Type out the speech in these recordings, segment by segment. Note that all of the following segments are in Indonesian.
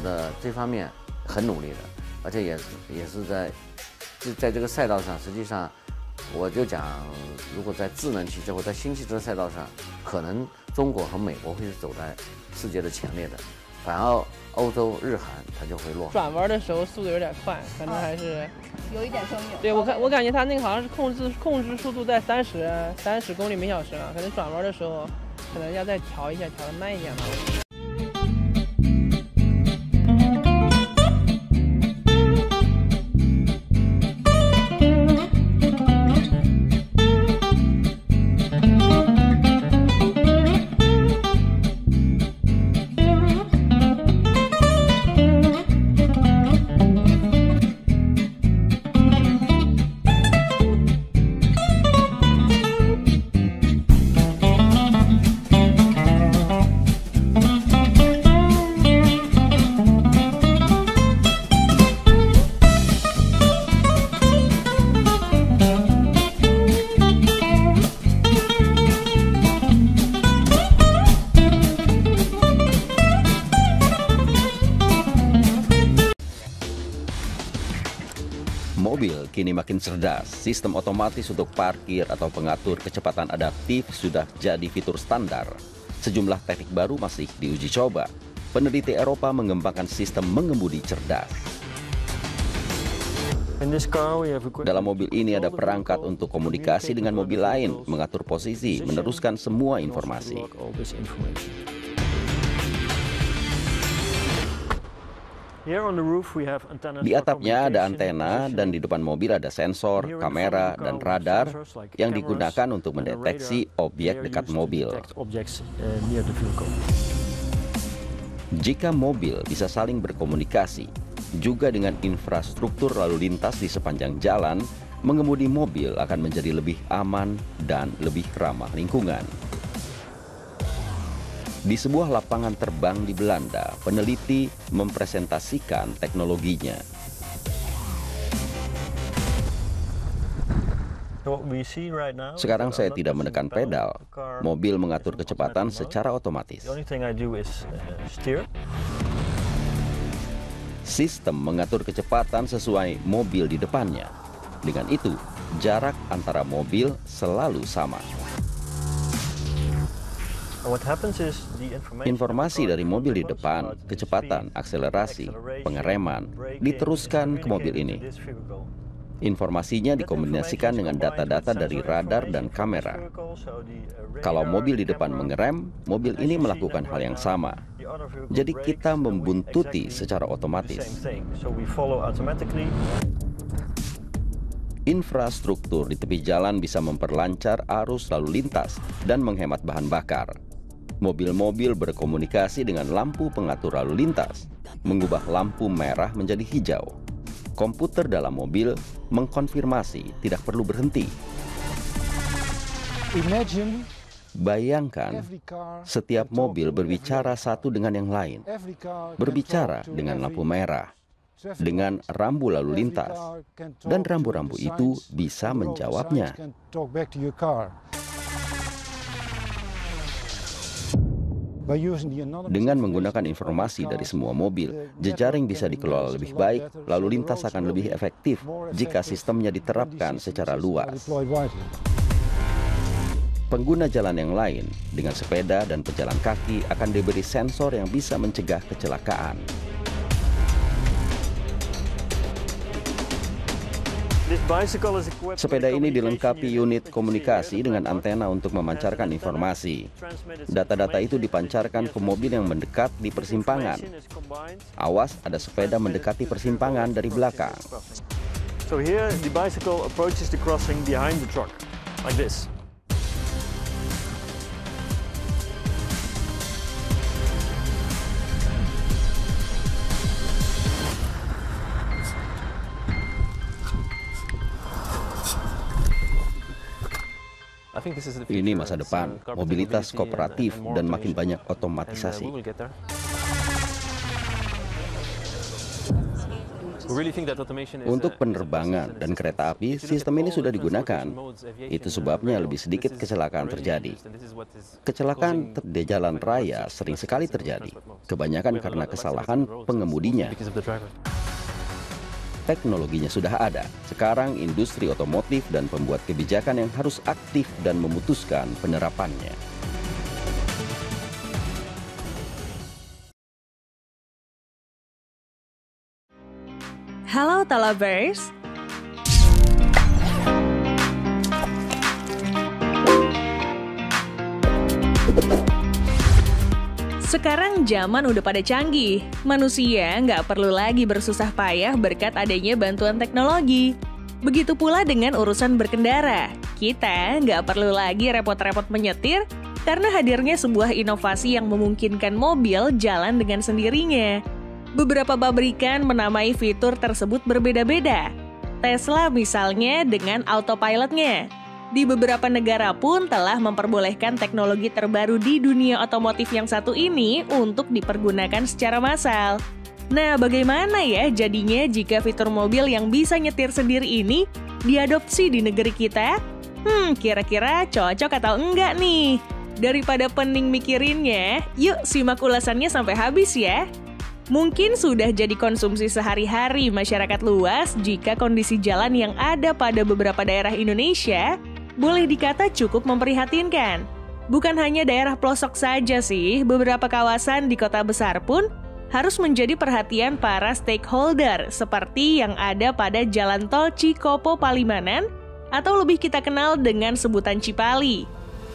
的这方面很努力的，而且也是在这个赛道上，实际上我就讲，如果在智能汽车或在新汽车赛道上，可能中国和美国会是走在世界的前列的，反而欧洲、日韩它就会落后。转弯的时候速度有点快，可能还是有一点生硬。对我感觉它那个好像是控制速度在30公里每小时啊，可能转弯的时候可能要再调一下，调得慢一点吧。Mobil kini makin cerdas. Sistem otomatis untuk parkir atau pengatur kecepatan adaptif sudah jadi fitur standar. Sejumlah teknik baru masih diuji coba. Peneliti Eropa mengembangkan sistem mengemudi cerdas. Dalam mobil ini ada perangkat untuk komunikasi dengan mobil lain, mengatur posisi, meneruskan semua informasi. Di atapnya ada antena dan di depan mobil ada sensor, kamera, dan radar yang digunakan untuk mendeteksi objek dekat mobil. Jika mobil bisa saling berkomunikasi, juga dengan infrastruktur lalu lintas di sepanjang jalan, mengemudi mobil akan menjadi lebih aman dan lebih ramah lingkungan. Di sebuah lapangan terbang di Belanda, peneliti mempresentasikan teknologinya. Sekarang saya tidak menekan pedal, mobil mengatur kecepatan secara otomatis. Sistem mengatur kecepatan sesuai mobil di depannya. Dengan itu, jarak antara mobil selalu sama. Informasi dari mobil di depan, kecepatan, akselerasi, pengereman, diteruskan ke mobil ini. Informasinya dikombinasikan dengan data-data dari radar dan kamera. Kalau mobil di depan mengerem, mobil ini melakukan hal yang sama. Jadi kita membuntuti secara otomatis. Infrastruktur di tepi jalan bisa memperlancar arus lalu lintas dan menghemat bahan bakar. Mobil-mobil berkomunikasi dengan lampu pengatur lalu lintas, mengubah lampu merah menjadi hijau. Komputer dalam mobil mengkonfirmasi tidak perlu berhenti. Bayangkan, setiap mobil berbicara satu dengan yang lain, berbicara dengan lampu merah, dengan rambu lalu lintas, dan rambu-rambu itu bisa menjawabnya. Dengan menggunakan informasi dari semua mobil, jejaring bisa dikelola lebih baik, lalu lintas akan lebih efektif jika sistemnya diterapkan secara luas. Pengguna jalan yang lain, dengan sepeda dan pejalan kaki akan diberi sensor yang bisa mencegah kecelakaan. Sepeda ini dilengkapi unit komunikasi dengan antena untuk memancarkan informasi. Data-data itu dipancarkan ke mobil yang mendekat di persimpangan. Awas, ada sepeda mendekati persimpangan dari belakang. So here the bicycle approaches the crossing behind the truck, like this. Ini masa depan, mobilitas kooperatif dan makin banyak otomatisasi. Untuk penerbangan dan kereta api, sistem ini sudah digunakan. Itu sebabnya lebih sedikit kecelakaan terjadi. Kecelakaan di jalan raya sering sekali terjadi, kebanyakan karena kesalahan pengemudinya. Teknologinya sudah ada. Sekarang industri otomotif dan pembuat kebijakan yang harus aktif dan memutuskan penerapannya. Halo Talavers. Sekarang zaman udah pada canggih. Manusia nggak perlu lagi bersusah payah berkat adanya bantuan teknologi. Begitu pula dengan urusan berkendara. Kita nggak perlu lagi repot-repot menyetir karena hadirnya sebuah inovasi yang memungkinkan mobil jalan dengan sendirinya. Beberapa pabrikan menamai fitur tersebut berbeda-beda. Tesla misalnya dengan autopilotnya. Di beberapa negara pun telah memperbolehkan teknologi terbaru di dunia otomotif yang satu ini untuk dipergunakan secara massal. Nah, bagaimana ya jadinya jika fitur mobil yang bisa nyetir sendiri ini diadopsi di negeri kita? Kira-kira cocok atau enggak nih? Daripada pening mikirinnya, yuk simak ulasannya sampai habis ya. Mungkin sudah jadi konsumsi sehari-hari masyarakat luas jika kondisi jalan yang ada pada beberapa daerah Indonesia boleh dikata cukup memprihatinkan. Bukan hanya daerah pelosok saja sih, beberapa kawasan di kota besar pun harus menjadi perhatian para stakeholder seperti yang ada pada Jalan Tol Cikopo Palimanan atau lebih kita kenal dengan sebutan Cipali.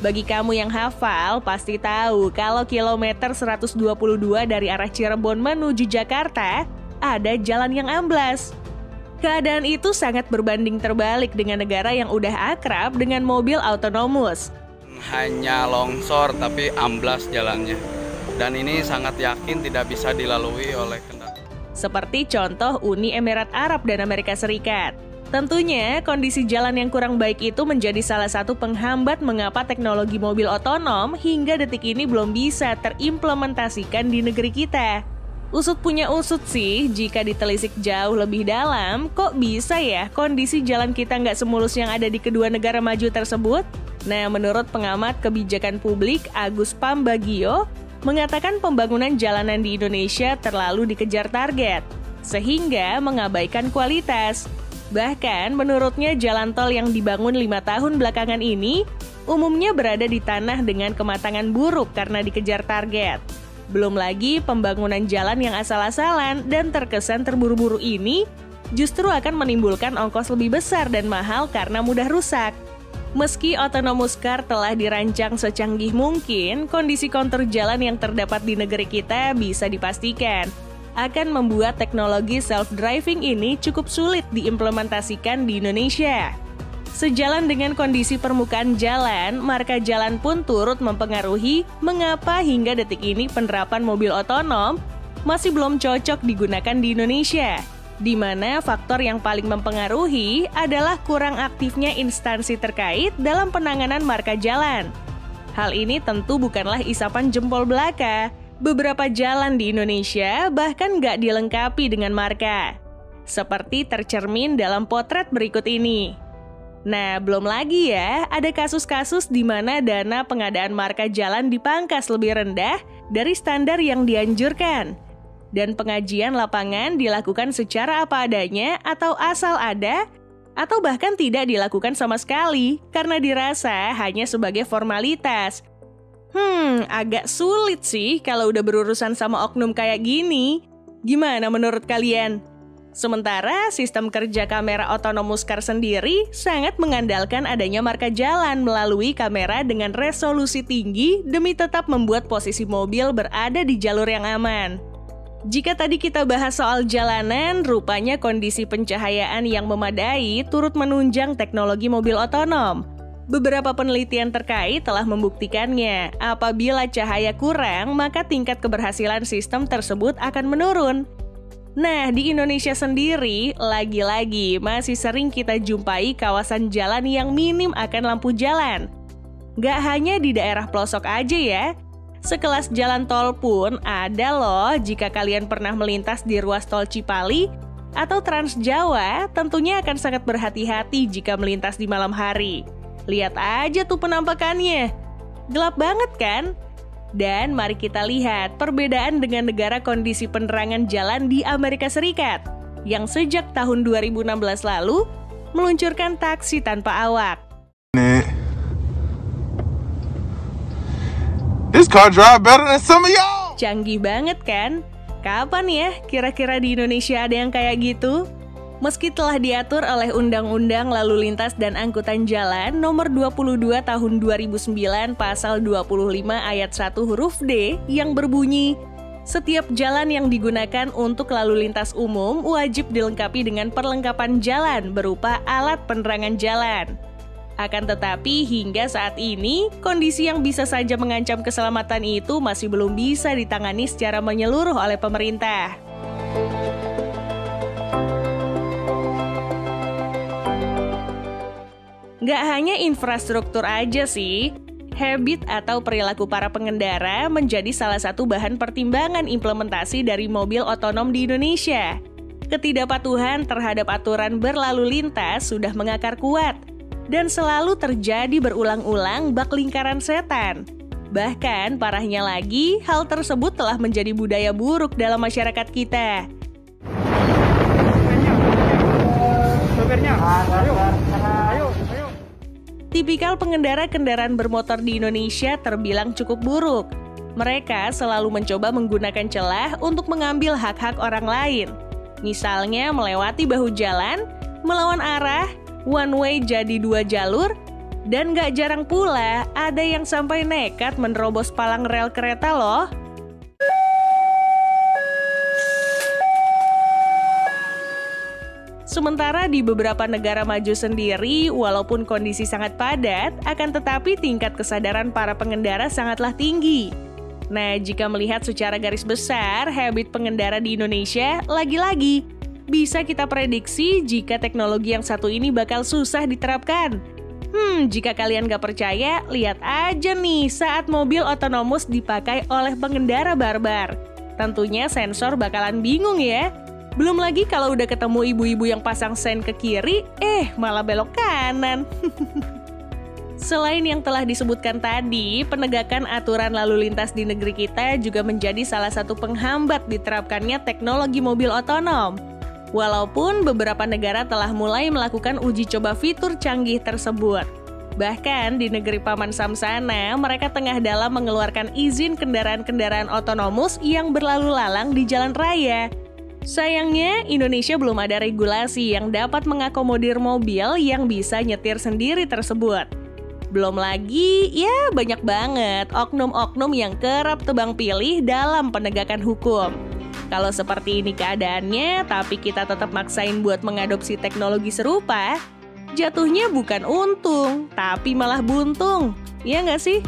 Bagi kamu yang hafal, pasti tahu kalau kilometer 122 dari arah Cirebon menuju Jakarta ada jalan yang amblas. Keadaan itu sangat berbanding terbalik dengan negara yang udah akrab dengan mobil autonomous. Hanya longsor tapi amblas jalannya. Dan ini sangat yakin tidak bisa dilalui oleh kendaraan. Seperti contoh Uni Emirat Arab dan Amerika Serikat. Tentunya, kondisi jalan yang kurang baik itu menjadi salah satu penghambat mengapa teknologi mobil otonom hingga detik ini belum bisa terimplementasikan di negeri kita. Usut punya usut sih, jika ditelisik jauh lebih dalam, kok bisa ya kondisi jalan kita nggak semulus yang ada di kedua negara maju tersebut? Nah, menurut pengamat kebijakan publik Agus Pambagio, mengatakan pembangunan jalanan di Indonesia terlalu dikejar target, sehingga mengabaikan kualitas. Bahkan, menurutnya jalan tol yang dibangun 5 tahun belakangan ini, umumnya berada di tanah dengan kematangan buruk karena dikejar target. Belum lagi pembangunan jalan yang asal-asalan dan terkesan terburu-buru ini justru akan menimbulkan ongkos lebih besar dan mahal karena mudah rusak. Meski autonomous car telah dirancang secanggih mungkin, kondisi kontur jalan yang terdapat di negeri kita bisa dipastikan akan membuat teknologi self-driving ini cukup sulit diimplementasikan di Indonesia. Sejalan dengan kondisi permukaan jalan, marka jalan pun turut mempengaruhi mengapa hingga detik ini penerapan mobil otonom masih belum cocok digunakan di Indonesia, di mana faktor yang paling mempengaruhi adalah kurang aktifnya instansi terkait dalam penanganan marka jalan. Hal ini tentu bukanlah isapan jempol belaka. Beberapa jalan di Indonesia bahkan nggak dilengkapi dengan marka, seperti tercermin dalam potret berikut ini. Nah, belum lagi ya, ada kasus-kasus di mana dana pengadaan marka jalan dipangkas lebih rendah dari standar yang dianjurkan. Dan pengajian lapangan dilakukan secara apa adanya atau asal ada, atau bahkan tidak dilakukan sama sekali karena dirasa hanya sebagai formalitas. Agak sulit sih kalau udah berurusan sama oknum kayak gini. Gimana menurut kalian? Sementara sistem kerja kamera autonomous car sendiri sangat mengandalkan adanya marka jalan melalui kamera dengan resolusi tinggi demi tetap membuat posisi mobil berada di jalur yang aman. Jika tadi kita bahas soal jalanan, rupanya kondisi pencahayaan yang memadai turut menunjang teknologi mobil otonom. Beberapa penelitian terkait telah membuktikannya, apabila cahaya kurang, maka tingkat keberhasilan sistem tersebut akan menurun. Nah, di Indonesia sendiri, lagi-lagi masih sering kita jumpai kawasan jalan yang minim akan lampu jalan. Gak hanya di daerah pelosok aja ya, sekelas jalan tol pun ada loh jika kalian pernah melintas di ruas tol Cipali, atau Trans Jawa tentunya akan sangat berhati-hati jika melintas di malam hari. Lihat aja tuh penampakannya. Gelap banget kan? Dan mari kita lihat perbedaan dengan negara kondisi penerangan jalan di Amerika Serikat yang sejak tahun 2016 lalu meluncurkan taksi tanpa awak. This car drive better than some of y'all. Canggih banget kan? Kapan ya kira-kira di Indonesia ada yang kayak gitu? Meski telah diatur oleh Undang-Undang Lalu Lintas dan Angkutan Jalan Nomor 22 Tahun 2009 Pasal 25 Ayat 1 huruf D yang berbunyi, setiap jalan yang digunakan untuk lalu lintas umum wajib dilengkapi dengan perlengkapan jalan berupa alat penerangan jalan. Akan tetapi hingga saat ini, kondisi yang bisa saja mengancam keselamatan itu masih belum bisa ditangani secara menyeluruh oleh pemerintah. Nggak hanya infrastruktur aja sih, habit atau perilaku para pengendara menjadi salah satu bahan pertimbangan implementasi dari mobil otonom di Indonesia. Ketidakpatuhan terhadap aturan berlalu lintas sudah mengakar kuat dan selalu terjadi berulang-ulang bak lingkaran setan. Bahkan parahnya lagi, hal tersebut telah menjadi budaya buruk dalam masyarakat kita. Tipikal pengendara kendaraan bermotor di Indonesia terbilang cukup buruk. Mereka selalu mencoba menggunakan celah untuk mengambil hak-hak orang lain. Misalnya melewati bahu jalan, melawan arah, one way jadi 2 jalur, dan gak jarang pula ada yang sampai nekat menerobos palang rel kereta loh. Sementara di beberapa negara maju sendiri, walaupun kondisi sangat padat, akan tetapi tingkat kesadaran para pengendara sangatlah tinggi. Nah, jika melihat secara garis besar, habit pengendara di Indonesia, lagi-lagi, bisa kita prediksi jika teknologi yang satu ini bakal susah diterapkan. Jika kalian gak percaya, lihat aja nih saat mobil otonomus dipakai oleh pengendara barbar. Tentunya sensor bakalan bingung ya. Belum lagi kalau udah ketemu ibu-ibu yang pasang sen ke kiri, malah belok kanan. Selain yang telah disebutkan tadi, penegakan aturan lalu lintas di negeri kita juga menjadi salah satu penghambat diterapkannya teknologi mobil otonom. Walaupun beberapa negara telah mulai melakukan uji coba fitur canggih tersebut. Bahkan di negeri Paman Sam sana, mereka tengah dalam mengeluarkan izin kendaraan-kendaraan otonomus yang berlalu lalang di jalan raya. Sayangnya, Indonesia belum ada regulasi yang dapat mengakomodir mobil yang bisa nyetir sendiri tersebut. Belum lagi, ya banyak banget oknum-oknum yang kerap tebang pilih dalam penegakan hukum. Kalau seperti ini keadaannya, tapi kita tetap maksain buat mengadopsi teknologi serupa, jatuhnya bukan untung, tapi malah buntung. Iya nggak sih?